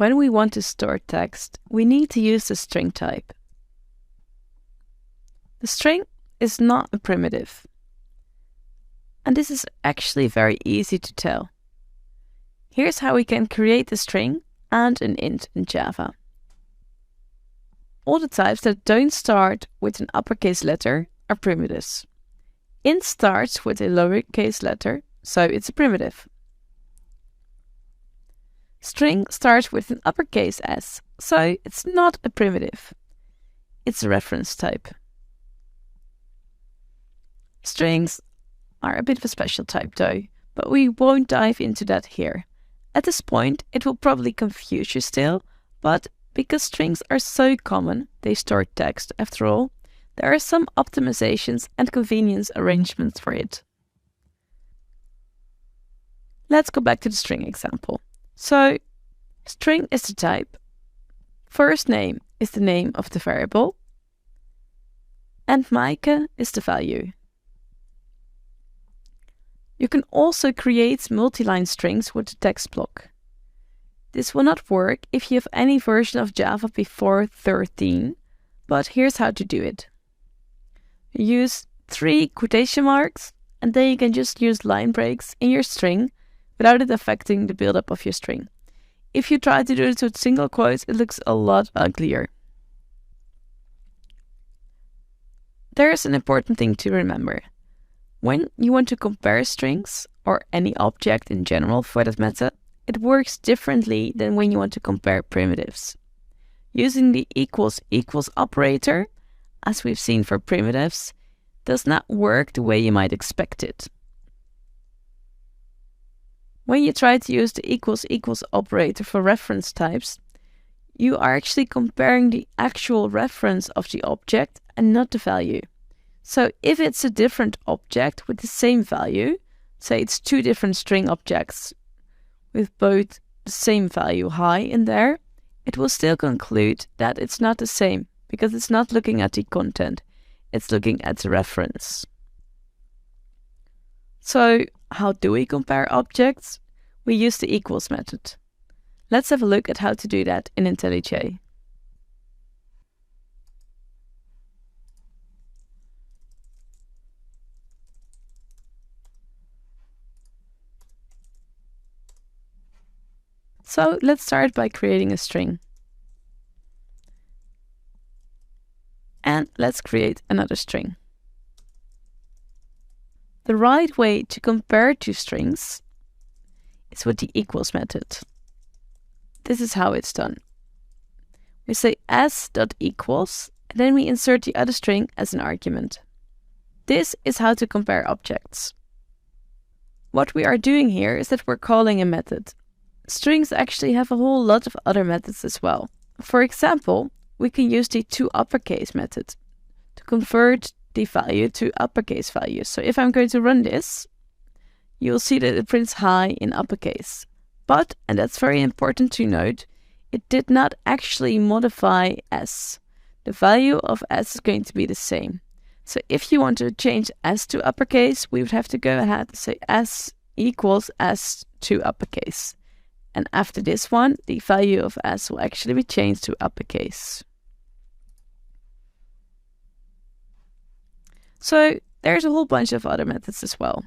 when we want to store text, we need to use the string type. The string is not a primitive. And this is actually very easy to tell. Here's how we can create a string and an int in Java. All the types that don't start with an uppercase letter are primitives. Int starts with a lowercase letter, so it's a primitive. String starts with an uppercase S, so it's not a primitive. It's a reference type. Strings are a bit of a special type though, but we won't dive into that here. At this point, it will probably confuse you still, but because strings are so common, they store text after all, there are some optimizations and convenience arrangements for it. Let's go back to the string example. So, string is the type, first name is the name of the variable, and Maaike is the value. You can also create multi-line strings with the text block. This will not work if you have any version of Java before 13, but here's how to do it. You use 3 quotation marks, and then you can just use line breaks in your string without it affecting the build-up of your string. If you try to do this with single quotes, it looks a lot uglier. There's an important thing to remember. When you want to compare strings, or any object in general for that matter, it works differently than when you want to compare primitives. Using the equals operator, as we've seen for primitives, does not work the way you might expect it. When you try to use the equals operator for reference types, you are actually comparing the actual reference of the object and not the value. So if it's a different object with the same value, say it's 2 different string objects with both the same value high in there, it will still conclude that it's not the same because it's not looking at the content, it's looking at the reference. So how do we compare objects? We use the equals method. Let's have a look at how to do that in IntelliJ. So let's start by creating a string. And let's create another string. The right way to compare 2 strings is with the equals method. This is how it's done. We say s.equals, and then we insert the other string as an argument. This is how to compare objects. What we are doing here is that we're calling a method. Strings actually have a whole lot of other methods as well. For example, we can use the toUpperCase method to convert the value to uppercase values. So if I'm going to run this, you'll see that it prints hi in uppercase. But, and that's very important to note, it did not actually modify s. The value of s is going to be the same. So if you want to change s to uppercase, we would have to go ahead and say s equals s to uppercase. And after this one, the value of s will actually be changed to uppercase. So there's a whole bunch of other methods as well.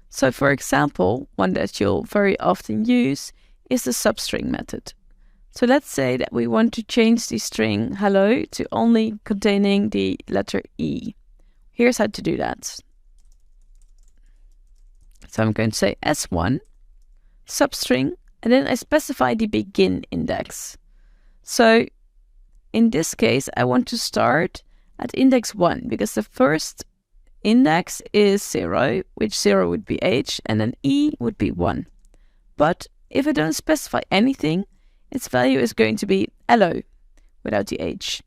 So for example, one that you'll very often use is the substring method. So let's say that we want to change the string hello to only containing the letter E. Here's how to do that. So I'm going to say s1, substring, and then I specify the begin index. So in this case, I want to start at index 1 because the first index is 0, which 0 would be h, and then E would be 1. But if I don't specify anything, its value is going to be hello without the h.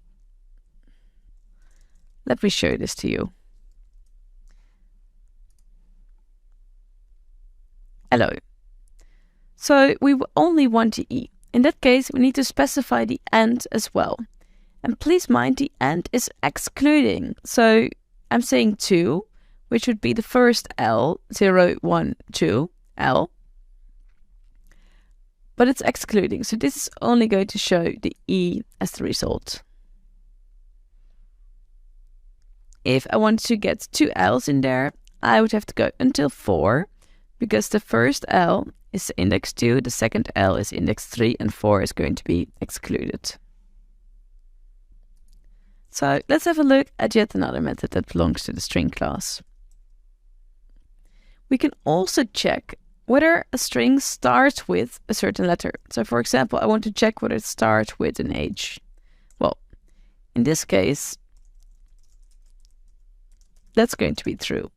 Let me show this to you. Hello. So we only want the E. In that case, we need to specify the AND as well. And please mind the AND is excluding. So I'm saying 2, which would be the first L, 0, 1, 2, L. but it's excluding. So this is only going to show the E as the result. If I want to get 2 L's in there, I would have to go until 4, because the first L is index 2, the second L is index 3, and 4 is going to be excluded. So let's have a look at yet another method that belongs to the string class. We can also check whether a string starts with a certain letter. So for example, I want to check whether it starts with an H. Well, in this case, that's going to be true,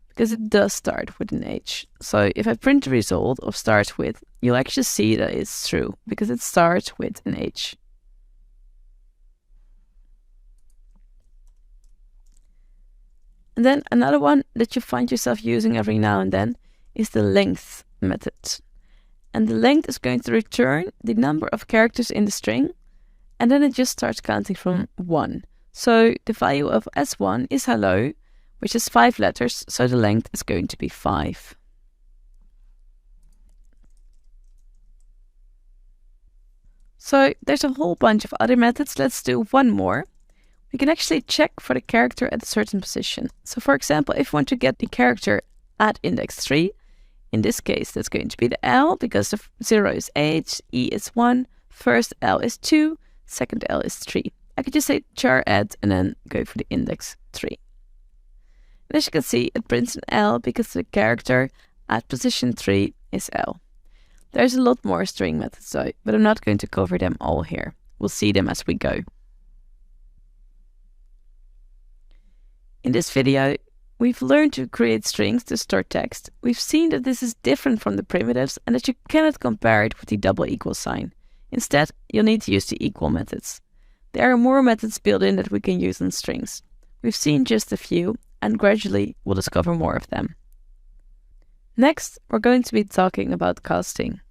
because it does start with an H. So if I print the result of starts with, you'll actually see that it's true, because it starts with an H. And then another one that you find yourself using every now and then is the length method. And the length is going to return the number of characters in the string, and then it just starts counting from 1. So the value of S1 is hello, which is 5 letters, so the length is going to be 5. So there's a whole bunch of other methods. Let's do one more. We can actually check for the character at a certain position. So for example, if we want to get the character at index 3, in this case that's going to be the L, because the 0 is H, E is 1, first L is 2, second L is 3. I could just say char at and then go for the index 3. And as you can see, it prints an L because the character at position 3 is L. There's a lot more string methods though, but I'm not going to cover them all here. We'll see them as we go. In this video, we've learned to create strings to store text. We've seen that this is different from the primitives and that you cannot compare it with the double equal sign. Instead, you'll need to use the equal methods. There are more methods built in that we can use in strings. We've seen just a few, and gradually we'll discover more of them. Next, we're going to be talking about casting.